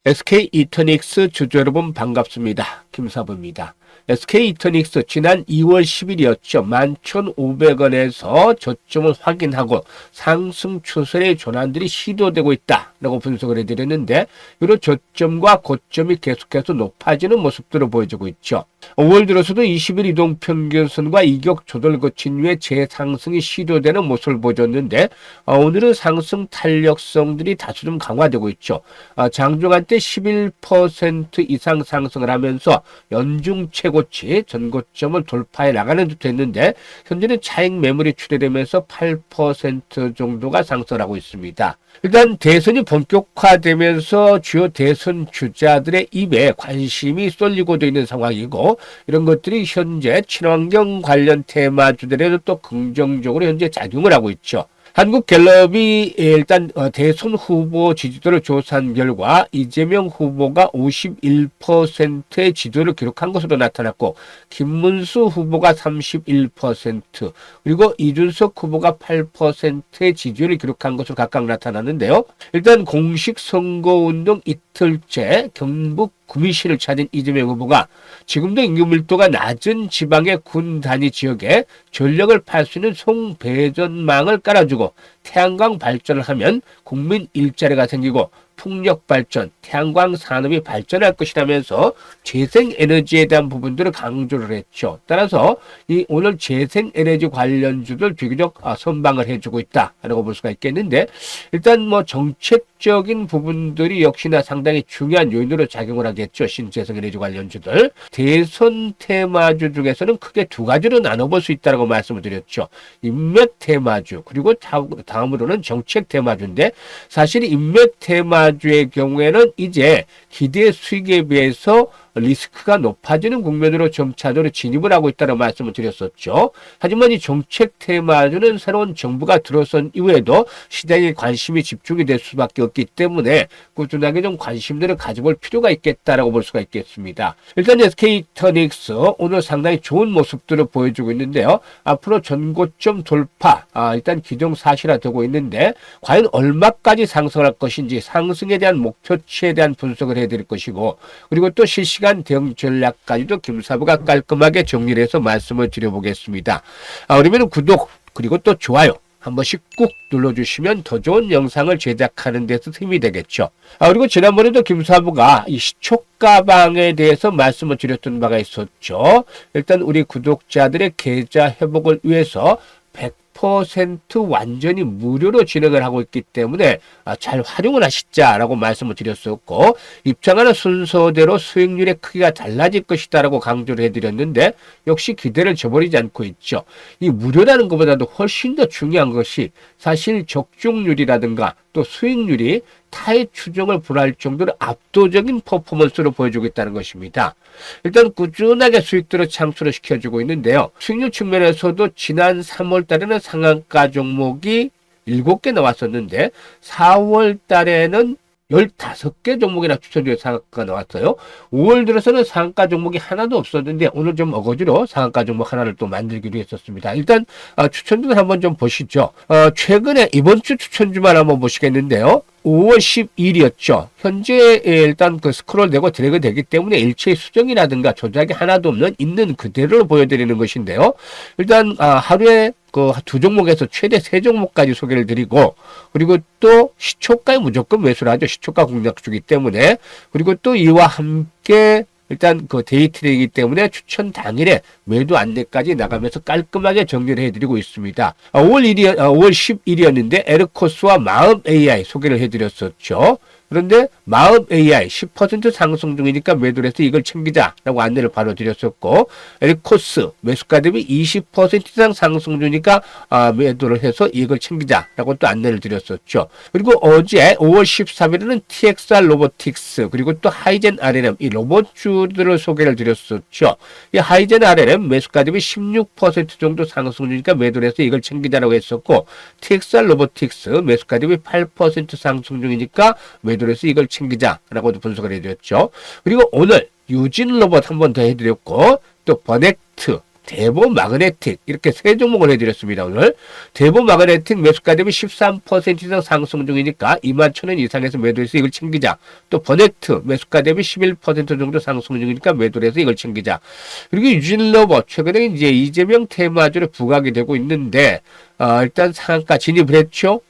SK 이터닉스 주주 여러분 반갑습니다. 김사부입니다. SK 이터닉스 지난 2월 10일이었죠. 11,500원에서 저점을 확인하고 상승 추세의 전환들이 시도되고 있다라고 분석을 해드렸는데 이런 저점과 고점이 계속해서 높아지는 모습들을 보여주고 있죠. 5월 들어서도 20일 이동평균선과 이격 조절 거친 후에 재상승이 시도되는 모습을 보여줬는데 오늘은 상승 탄력성들이 다소 좀 강화되고 있죠. 장중한 때 11% 이상 상승을 하면서 연중 최고치 전고점을 돌파해 나가는 듯 했는데 현재는 차익 매물이 출회되면서 8% 정도가 상승을 하고 있습니다. 일단 대선이 본격화되면서 주요 대선 주자들의 입에 관심이 쏠리고 있는 상황이고 이런 것들이 현재 친환경 관련 테마주들에도 또 긍정적으로 현재 작용을 하고 있죠. 한국갤럽이 일단 대선 후보 지지도를 조사한 결과 이재명 후보가 51%의 지지도를 기록한 것으로 나타났고 김문수 후보가 31% 그리고 이준석 후보가 8%의 지지율을 기록한 것으로 각각 나타났는데요. 일단 공식 선거운동 이틀째 경북 구미시를 찾은 이재명 후보가 지금도 인구 밀도가 낮은 지방의 군 단위 지역에 전력을 팔 수 있는 송배전망을 깔아주고 태양광 발전을 하면 국민 일자리가 생기고 풍력 발전, 태양광 산업이 발전할 것이라면서 재생에너지에 대한 부분들을 강조를 했죠. 따라서 이 오늘 재생에너지 관련주들 비교적 선방을 해주고 있다라고 볼 수가 있겠는데 일단 뭐 정책적인 부분들이 역시나 상당히 중요한 요인으로 작용을 하겠죠. 신재생에너지 관련주들. 대선 테마주 중에서는 크게 두 가지로 나눠볼 수 있다고 말씀을 드렸죠. 인맥 테마주 그리고 다음으로는 정책 테마주인데 사실 인맥 테마주의 경우에는 이제 기대 수익에 비해서 리스크가 높아지는 국면으로 점차적으로 진입을 하고 있다는 말씀을 드렸었죠. 하지만 이 정책 테마주는 새로운 정부가 들어선 이후에도 시장에 관심이 집중이 될 수밖에 없기 때문에 꾸준하게 좀 관심들을 가져볼 필요가 있겠다라고 볼 수가 있겠습니다. 일단 SK이터닉스 오늘 상당히 좋은 모습들을 보여주고 있는데요. 앞으로 전고점 돌파 일단 기정사실화되고 있는데 과연 얼마까지 상승할 것인지 상승에 대한 목표치에 대한 분석을 해드릴 것이고 그리고 또 실시간 대응 전략까지도 김사부가 깔끔하게 정리를 해서 말씀을 드려보겠습니다. 그러면 구독 그리고 또 좋아요 한 번씩 꾹 눌러주시면 더 좋은 영상을 제작하는 데서 힘이 되겠죠. 그리고 지난번에도 김사부가 이 시초가방에 대해서 말씀을 드렸던 바가 있었죠. 일단 우리 구독자들의 계좌 회복을 위해서 100% 완전히 무료로 진행을 하고 있기 때문에 잘 활용을 하시자라고 말씀을 드렸었고 입장하는 순서대로 수익률의 크기가 달라질 것이다 라고 강조를 해드렸는데 역시 기대를 저버리지 않고 있죠. 이 무료라는 것보다도 훨씬 더 중요한 것이 사실 적중률이라든가 또 수익률이 타의 추정을 불허할 정도로 압도적인 퍼포먼스로 보여주고 있다는 것입니다. 일단 꾸준하게 수익들을 창출을 시켜주고 있는데요. 수익률 측면에서도 지난 3월 달에는 상한가 종목이 7개 나왔었는데 4월 달에는 15개 종목이나 추천주에 상한가가 나왔어요. 5월 들어서는 상한가 종목이 하나도 없었는데 오늘 좀 어거지로 상한가 종목 하나를 또 만들기로 했었습니다. 일단 추천주를 한번 좀 보시죠. 최근에 이번 주 추천주만 한번 보시겠는데요. 5월 10일이었죠. 현재 일단 그 스크롤 되고 드래그 되기 때문에 일체의 수정이라든가 조작이 하나도 없는 있는 그대로 보여드리는 것인데요. 일단 하루에 그 두 종목에서 최대 3종목까지 소개를 드리고 그리고 또 시초가에 무조건 매수를 하죠. 시초가 공략주기 때문에 그리고 또 이와 함께 일단 그 데이트레이기 때문에 추천 당일에 매도 안내까지 나가면서 깔끔하게 정리를 해드리고 있습니다. 5월 10일이었는데 에르코스와 마음 AI 소개를 해드렸었죠. 그런데 마음 AI 10% 상승 중이니까 매도를 해서 이걸 챙기자라고 안내를 바로 드렸었고 에르코스 매수가 대비 20% 이상 상승 중이니까 매도를 해서 이걸 챙기자라고 또 안내를 드렸었죠. 그리고 어제 5월 13일에는 TXR 로보틱스 그리고 또 하이젠 RLM 이 로봇주들을 소개를 드렸었죠. 이 하이젠 RLM 매수가 대비 16% 정도 상승 중이니까 매도를 해서 이걸 챙기자라고 했었고 TXR 로보틱스 매수가 대비 8% 상승 중이니까 매도를 해서 이걸 챙기자라고도 분석을 해드렸죠. 그리고 오늘 유진 로봇 한 번 더 해드렸고 또 버넥트 대보 마그네틱 이렇게 세 종목을 해드렸습니다. 오늘 대보 마그네틱 매수가 대비 13% 이상 상승 중이니까 21,000원 이상에서 매도해서 이걸 챙기자. 또 버넥트 매수가 대비 11% 정도 상승 중이니까 매도를 해서 이걸 챙기자. 그리고 유진러버 최근에 이제 이재명 테마주로 부각이 되고 있는데 일단 상한가 진입을 했죠.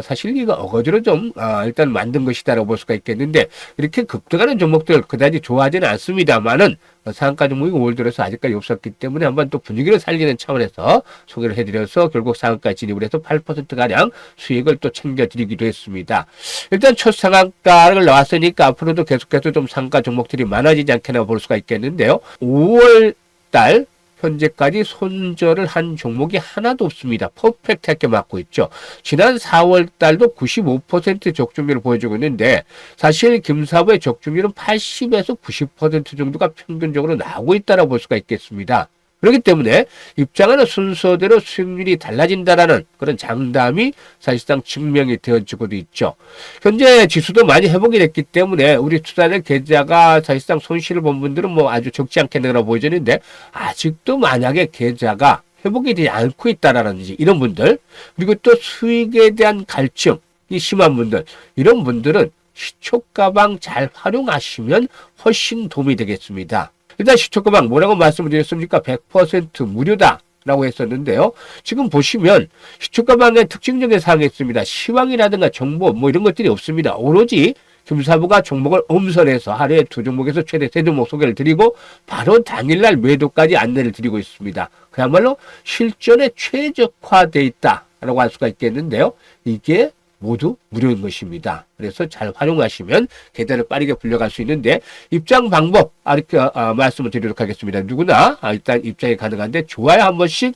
사실 이거 어거지로 좀 일단 만든 것이다라고 볼 수가 있겠는데 이렇게 급등하는 종목들 그다지 좋아하지는 않습니다만은 상한가 종목이 올 들어서 아직까지 없었기 때문에 한번 또 분위기를 살리는 차원에서 소개를 해드려서 결국 상한가 진입을 해서 8%가량 수익을 또 챙겨드리기도 했습니다. 일단 첫 상한가를 나왔으니까 앞으로도 계속해서 좀 상한가 종목들이 많아지지 않겠나 볼 수가 있겠는데요. 5월달 현재까지 손절을 한 종목이 하나도 없습니다. 퍼펙트하게 맞고 있죠. 지난 4월 달도 95% 적중률을 보여주고 있는데 사실 김사부의 적중률은 80에서 90% 정도가 평균적으로 나오고 있다고 볼 수가 있겠습니다. 그렇기 때문에 입장하는 순서대로 수익률이 달라진다라는 그런 장담이 사실상 증명이 되어지고도 있죠. 현재 지수도 많이 회복이 됐기 때문에 우리 투자자 계좌가 사실상 손실을 본 분들은 뭐 아주 적지 않겠느라 보여지는데 아직도 만약에 계좌가 회복이 되지 않고 있다라든지 이런 분들 그리고 또 수익에 대한 갈증이 심한 분들 이런 분들은 시초가방 잘 활용하시면 훨씬 도움이 되겠습니다. 일단 시초가방 뭐라고 말씀을 드렸습니까? 100% 무료다라고 했었는데요. 지금 보시면 시초가방의 특징적인 사항이 있습니다. 시황이라든가 정보 뭐 이런 것들이 없습니다. 오로지 김사부가 종목을 엄선해서 하루에 2종목에서 최대 3종목 소개를 드리고 바로 당일날 매도까지 안내를 드리고 있습니다. 그야말로 실전에 최적화되어 있다라고 할 수가 있겠는데요. 이게 모두 무료인 것입니다. 그래서 잘 활용하시면 계좌를 빠르게 불려갈 수 있는데 입장 방법 이렇게 말씀을 드리도록 하겠습니다. 누구나 일단 입장이 가능한데 좋아요 한 번씩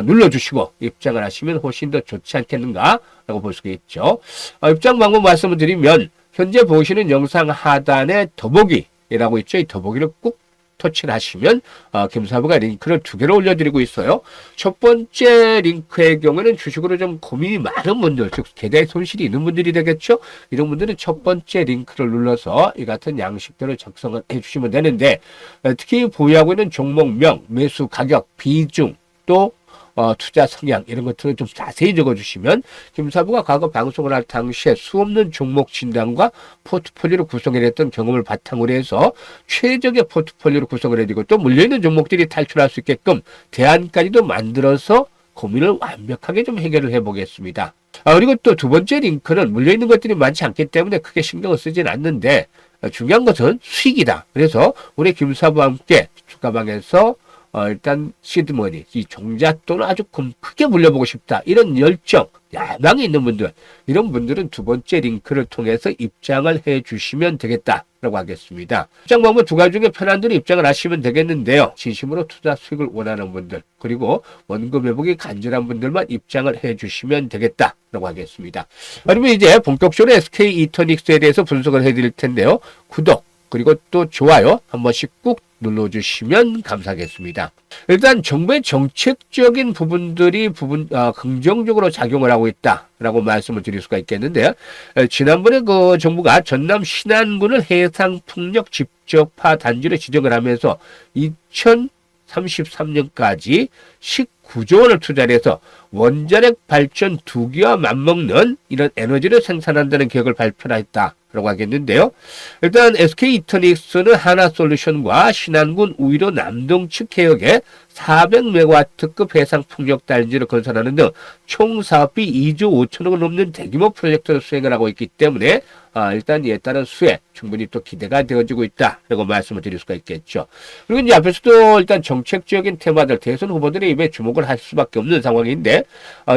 눌러주시고 입장을 하시면 훨씬 더 좋지 않겠는가 라고 볼 수가 있죠. 입장 방법 말씀을 드리면 현재 보시는 영상 하단에 더보기라고 있죠. 이 더보기를 꾹 터치를 하시면 김사부가 링크를 2개를 올려드리고 있어요. 첫 번째 링크의 경우는 주식으로 좀 고민이 많은 분들, 즉 계좌에 손실이 있는 분들이 되겠죠. 이런 분들은 첫 번째 링크를 눌러서 이 같은 양식대로 작성을 해주시면 되는데 특히 보유하고 있는 종목명, 매수 가격, 비중, 또 투자 성향 이런 것들을 좀 자세히 적어주시면 김사부가 과거 방송을 할 당시에 수없는 종목 진단과 포트폴리오를 구성해냈던 경험을 바탕으로 해서 최적의 포트폴리오를 구성을 해드리고 또 물려있는 종목들이 탈출할 수 있게끔 대안까지도 만들어서 고민을 완벽하게 좀 해결을 해보겠습니다. 그리고 또 두 번째 링크는 물려있는 것들이 많지 않기 때문에 크게 신경을 쓰진 않는데 중요한 것은 수익이다. 그래서 우리 김사부와 함께 주가방에서 일단 시드머니, 이 종잣돈을 아주 크게 물려보고 싶다. 이런 열정, 야망이 있는 분들, 이런 분들은 두 번째 링크를 통해서 입장을 해 주시면 되겠다라고 하겠습니다. 입장 방법 2가지 중에 편한 대로 입장을 하시면 되겠는데요. 진심으로 투자 수익을 원하는 분들, 그리고 원금 회복이 간절한 분들만 입장을 해 주시면 되겠다라고 하겠습니다. 그러면 이제 본격적으로 SK 이터닉스에 대해서 분석을 해드릴 텐데요. 구독, 그리고 또 좋아요 한 번씩 꾹 눌러주시면 감사하겠습니다. 일단 정부의 정책적인 부분들이 긍정적으로 작용을 하고 있다라고 말씀을 드릴 수가 있겠는데요. 지난번에 그 정부가 전남 신안군을 해상풍력 집적화 단지로 지정을 하면서 2033년까지 19조 원을 투자를 해서 원자력 발전 2기와 맞먹는 이런 에너지를 생산한다는 계획을 발표를 했다. 라고 하겠는데요. 일단 SK 이터닉스는 하나솔루션과 신안군 우이로 남동 측 해역에 400메가와트급 해상풍력 단지를 건설하는 등 총 사업비 2조 5천억을 넘는 대규모 프로젝트를 수행을 하고 있기 때문에 일단 이에 따른 수혜 충분히 또 기대가 되어지고 있다라고 말씀을 드릴 수가 있겠죠. 그리고 이제 앞에서도 일단 정책적인 테마들 대선 후보들의 입에 주목을 할 수밖에 없는 상황인데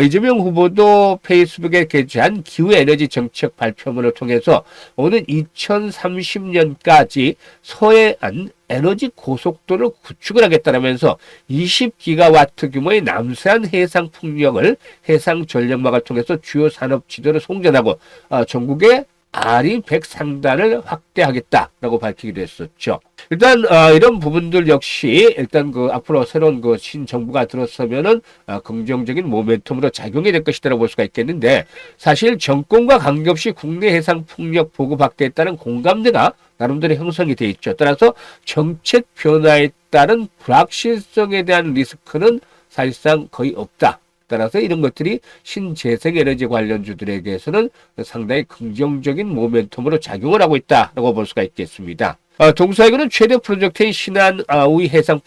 이재명 후보도 페이스북에 게재한 기후에너지 정책 발표문을 통해서 오는 2030년까지 서해안 에너지 고속도로를 구축을 하겠다라면서 20기가와트 규모의 남서안 해상 풍력을 해상 전력망을 통해서 주요 산업 지도를 송전하고 전국의 R이 100 상단을 확대하겠다라고 밝히기도 했었죠. 일단 이런 부분들 역시 일단 그 앞으로 새로운 그 신정부가 들어서면은 긍정적인 모멘텀으로 작용이 될 것이라고 볼 수가 있겠는데, 사실 정권과 관계없이 국내 해상 풍력 보급 확대에 따른 공감대가 나름대로 형성이 돼 있죠. 따라서 정책 변화에 따른 불확실성에 대한 리스크는 사실상 거의 없다. 따라서 이런 것들이 신재생에너지 관련주들에게서는 상당히 긍정적인 모멘텀으로 작용을 하고 있다고 볼 수가 있겠습니다. 동사이거는 최대 프로젝트인 신안 우이 해상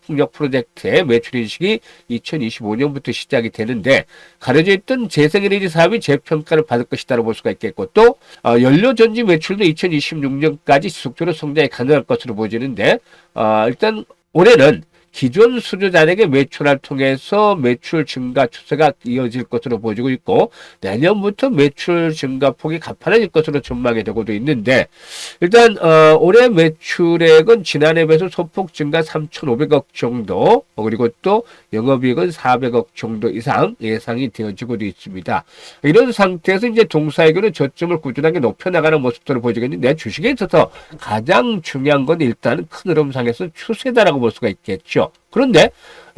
풍력 프로젝트의 매출 인식이 2025년부터 시작이 되는데, 가려져 있던 재생에너지 사업이 재평가를 받을 것이라고 볼 수가 있겠고, 또 연료전지 매출도 2026년까지 지속적으로 성장이 가능할 것으로 보여지는데, 일단 올해는 기존 수주자에게 매출을 통해서 매출 증가 추세가 이어질 것으로 보여지고 있고, 내년부터 매출 증가폭이 가파라질 것으로 전망이 되고도 있는데, 일단 올해 매출액은 지난해 비해서 소폭 증가 3,500억 정도, 그리고 또 영업이익은 400억 정도 이상 예상이 되어지고도 있습니다. 이런 상태에서 이제 동사이거는 저점을 꾸준하게 높여나가는 모습들을 보여주겠는데, 주식에 있어서 가장 중요한 건 일단 큰 흐름상에서 추세다라고 볼 수가 있겠죠. 그런데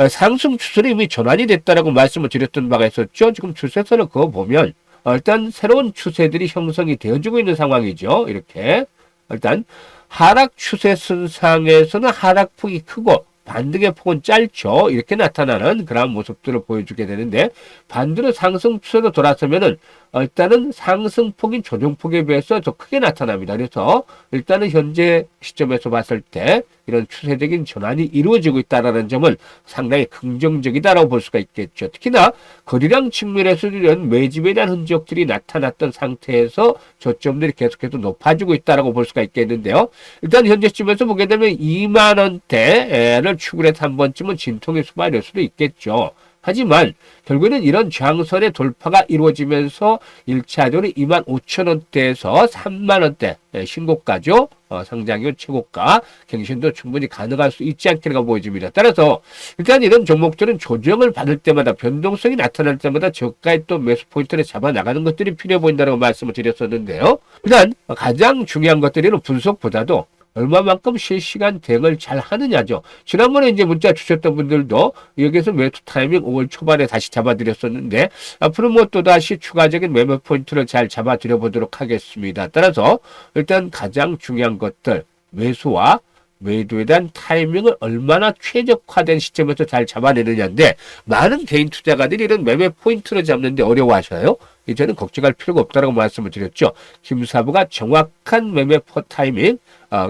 상승 추세는 이미 전환이 됐다라고 말씀을 드렸던 바가 있었죠. 지금 추세선을 그어 보면 일단 새로운 추세들이 형성이 되어지고 있는 상황이죠. 이렇게 일단 하락 추세선상에서는 하락폭이 크고 반등의 폭은 짧죠. 이렇게 나타나는 그런 모습들을 보여주게 되는데, 반대로 상승 추세로 돌아서면은 일단은 상승폭인 조정폭에 비해서 더 크게 나타납니다. 그래서 일단은 현재 시점에서 봤을 때 이런 추세적인 전환이 이루어지고 있다는 점은 상당히 긍정적이다라고 볼 수가 있겠죠. 특히나 거래량 측면에서 이런 매집에 대한 흔적들이 나타났던 상태에서 저점들이 계속해서 높아지고 있다라고 볼 수가 있겠는데요. 일단 현재 시점에서 보게 되면 2만 원대를 추구해서 한 번쯤은 진통의 수반이 될 수도 있겠죠. 하지만 결국에는 이런 저항선의 돌파가 이루어지면서 1차적으로 25,000원대에서 3만원대 신고가죠. 상장률 최고가 갱신도 충분히 가능할 수 있지 않겠는가 보여집니다. 따라서 일단 이런 종목들은 조정을 받을 때마다 변동성이 나타날 때마다 저가의 또 매수 포인트를 잡아 나가는 것들이 필요해 보인다고 말씀을 드렸었는데요. 일단 가장 중요한 것들은 분석보다도 얼마만큼 실시간 대응을 잘 하느냐죠. 지난번에 이제 문자 주셨던 분들도 여기서 매수 타이밍 5월 초반에 다시 잡아드렸었는데, 앞으로 뭐 또다시 추가적인 매매 포인트를 잘 잡아드려 보도록 하겠습니다. 따라서 일단 가장 중요한 것들, 매수와 매도에 대한 타이밍을 얼마나 최적화된 시점에서 잘 잡아내느냐인데, 많은 개인 투자가들이 이런 매매 포인트를 잡는데 어려워하셔요. 이제는 걱정할 필요가 없다고 말씀을 드렸죠. 김사부가 정확한 매매 타이밍,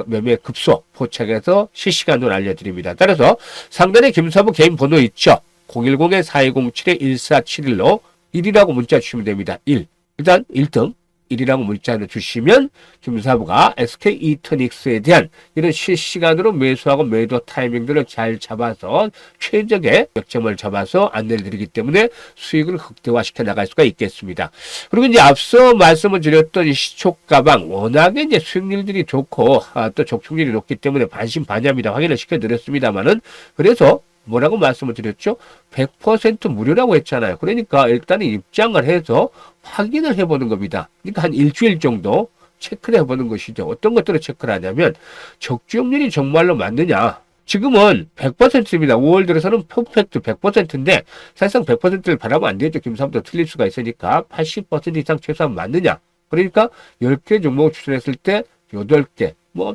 매매 급소 포착해서 실시간으로 알려드립니다. 따라서 상단에 김사부 개인 번호 있죠. 010-4207-1471로 1이라고 문자 주시면 됩니다. 1. 일단 1등. 1이라고 문자를 주시면 김사부가 SK 이터닉스에 대한 이런 실시간으로 매수하고 매도 타이밍들을 잘 잡아서 최적의 역점을 잡아서 안내를 드리기 때문에 수익을 극대화시켜 나갈 수가 있겠습니다. 그리고 이제 앞서 말씀을 드렸던 이 시초 가방 워낙에 이제 수익률들이 좋고 또 적중률이 높기 때문에 반신반의합니다. 확인을 시켜드렸습니다만은, 그래서 뭐라고 말씀을 드렸죠? 100% 무료라고 했잖아요. 그러니까 일단은 입장을 해서 확인을 해보는 겁니다. 그러니까 한 일주일 정도 체크를 해보는 것이죠. 어떤 것들을 체크를 하냐면, 적중률이 정말로 맞느냐. 지금은 100%입니다. 5월 들어서는 퍼펙트 100%인데 사실상 100%를 바라면 안 되죠. 김사부도 틀릴 수가 있으니까 80% 이상 최소한 맞느냐. 그러니까 10개 종목을 추천했을 때 8개,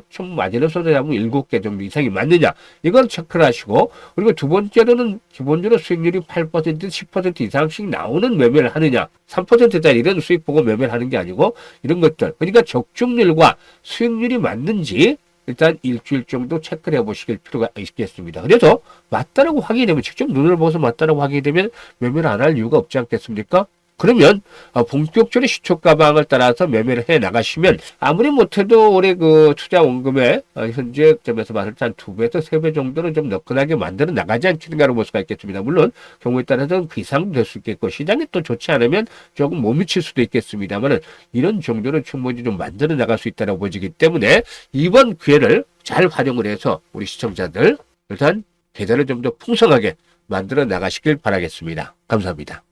총 마지노선을 잡으면 7개 정도 이상이 맞느냐. 이걸 체크를 하시고, 그리고 두 번째로는 기본적으로 수익률이 8%, 10% 이상씩 나오는 매매를 하느냐. 3%짜리 이런 수익 보고 매매를 하는 게 아니고, 이런 것들. 그러니까 적중률과 수익률이 맞는지 일단 일주일 정도 체크를 해보실 필요가 있겠습니다. 그래서 맞다라고 확인되면, 직접 눈을 보고서 맞다라고 확인되면 매매를 안 할 이유가 없지 않겠습니까? 그러면 본격적으로 시초 가방을 따라서 매매를 해 나가시면 아무리 못해도 올해 그 투자 원금의 현재 점에서 봤을 때 한 2배에서 3배 정도는 좀 너끈하게 만들어 나가지 않겠는가로 볼 수가 있겠습니다. 물론 경우에 따라서는 그 이상도 될 수 있겠고, 시장이 또 좋지 않으면 조금 못 미칠 수도 있겠습니다만, 이런 정도는 충분히 좀 만들어 나갈 수 있다고 보여지기 때문에 이번 기회를 잘 활용을 해서 우리 시청자들 일단 계좌를 좀 더 풍성하게 만들어 나가시길 바라겠습니다. 감사합니다.